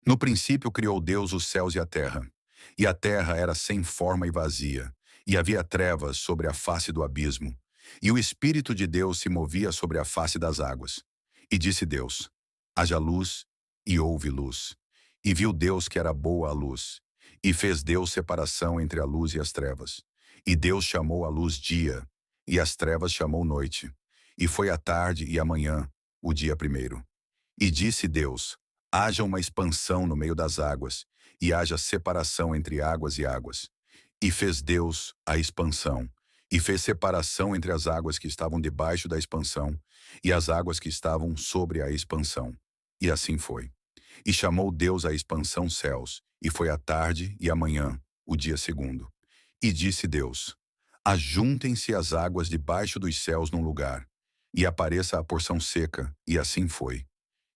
No princípio criou Deus os céus e a terra era sem forma e vazia, e havia trevas sobre a face do abismo, e o Espírito de Deus se movia sobre a face das águas. E disse Deus: haja luz, e houve luz. E viu Deus que era boa a luz, e fez Deus separação entre a luz e as trevas. E Deus chamou a luz dia, e as trevas chamou noite. E foi a tarde e a manhã, o dia primeiro. E disse Deus: haja uma expansão no meio das águas, e haja separação entre águas e águas. E fez Deus a expansão, e fez separação entre as águas que estavam debaixo da expansão, e as águas que estavam sobre a expansão. E assim foi. E chamou Deus a expansão céus, e foi a tarde e a manhã, o dia segundo. E disse Deus: ajuntem-se as águas debaixo dos céus num lugar, e apareça a porção seca, e assim foi.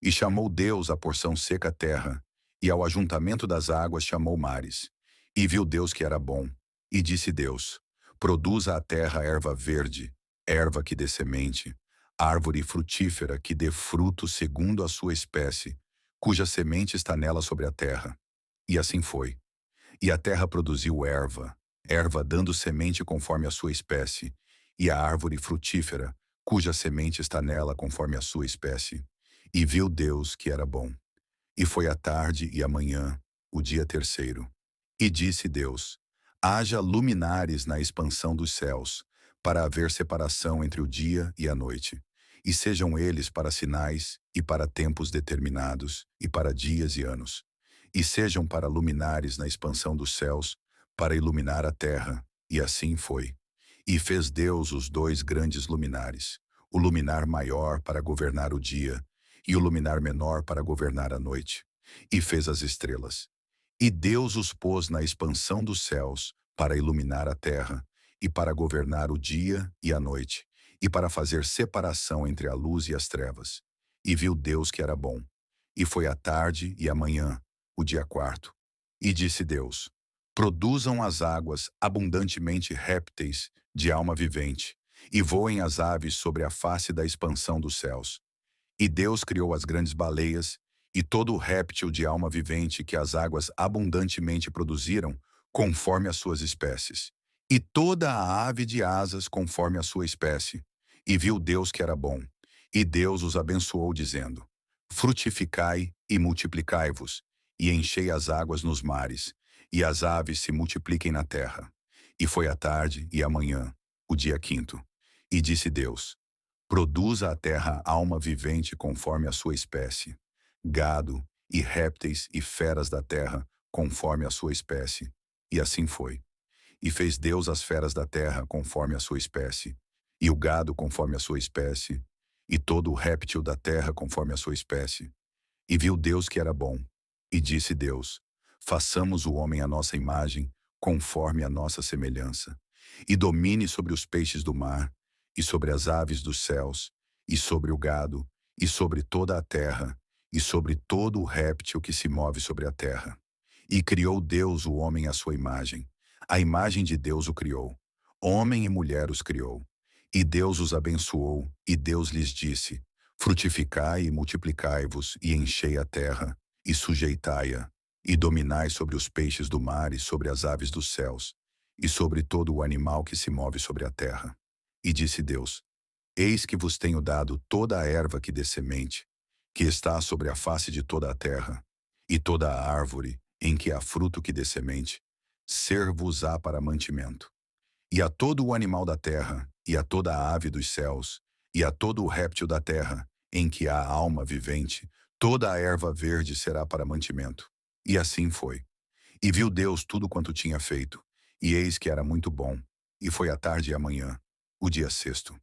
E chamou Deus a porção seca terra, e ao ajuntamento das águas chamou mares. E viu Deus que era bom. E disse Deus: produza a terra erva verde, erva que dê semente, árvore frutífera que dê fruto segundo a sua espécie, cuja semente está nela sobre a terra. E assim foi. E a terra produziu erva, erva dando semente conforme a sua espécie, e a árvore frutífera, cuja semente está nela conforme a sua espécie. E viu Deus que era bom. E foi a tarde e a manhã, o dia terceiro. E disse Deus: haja luminares na expansão dos céus, para haver separação entre o dia e a noite. E sejam eles para sinais, e para tempos determinados, e para dias e anos. E sejam para luminares na expansão dos céus, para iluminar a terra. E assim foi. E fez Deus os dois grandes luminares, o luminar maior para governar o dia, e o luminar menor para governar a noite. E fez as estrelas. E Deus os pôs na expansão dos céus, para iluminar a terra, e para governar o dia e a noite, e para fazer separação entre a luz e as trevas. E viu Deus que era bom. E foi a tarde e a manhã, o dia quarto. E disse Deus: produzam as águas abundantemente répteis de alma vivente, e voem as aves sobre a face da expansão dos céus. E Deus criou as grandes baleias, e todo o réptil de alma vivente que as águas abundantemente produziram, conforme as suas espécies, e toda a ave de asas conforme a sua espécie. E viu Deus que era bom. E Deus os abençoou, dizendo: frutificai e multiplicai-vos, e enchei as águas nos mares, e as aves se multipliquem na terra. E foi a tarde e a manhã, o dia quinto. E disse Deus: produza a terra alma vivente conforme a sua espécie, gado e répteis e feras da terra conforme a sua espécie. E assim foi. E fez Deus as feras da terra conforme a sua espécie, e o gado conforme a sua espécie, e todo o réptil da terra conforme a sua espécie. E viu Deus que era bom. E disse Deus: façamos o homem à nossa imagem, conforme a nossa semelhança, e domine sobre os peixes do mar, e sobre as aves dos céus, e sobre o gado, e sobre toda a terra, e sobre todo o réptil que se move sobre a terra. E criou Deus o homem à sua imagem. A imagem de Deus o criou. Homem e mulher os criou. E Deus os abençoou, e Deus lhes disse: frutificai e multiplicai-vos, e enchei a terra, e sujeitai-a, e dominai sobre os peixes do mar e sobre as aves dos céus, e sobre todo o animal que se move sobre a terra. E disse Deus: eis que vos tenho dado toda a erva que dê semente, que está sobre a face de toda a terra, e toda a árvore em que há fruto que dê semente, ser-vos-á para mantimento. E a todo o animal da terra, e a toda a ave dos céus, e a todo o réptil da terra, em que há alma vivente, toda a erva verde será para mantimento. E assim foi. E viu Deus tudo quanto tinha feito, e eis que era muito bom. E foi a tarde e a manhã, o dia sexto.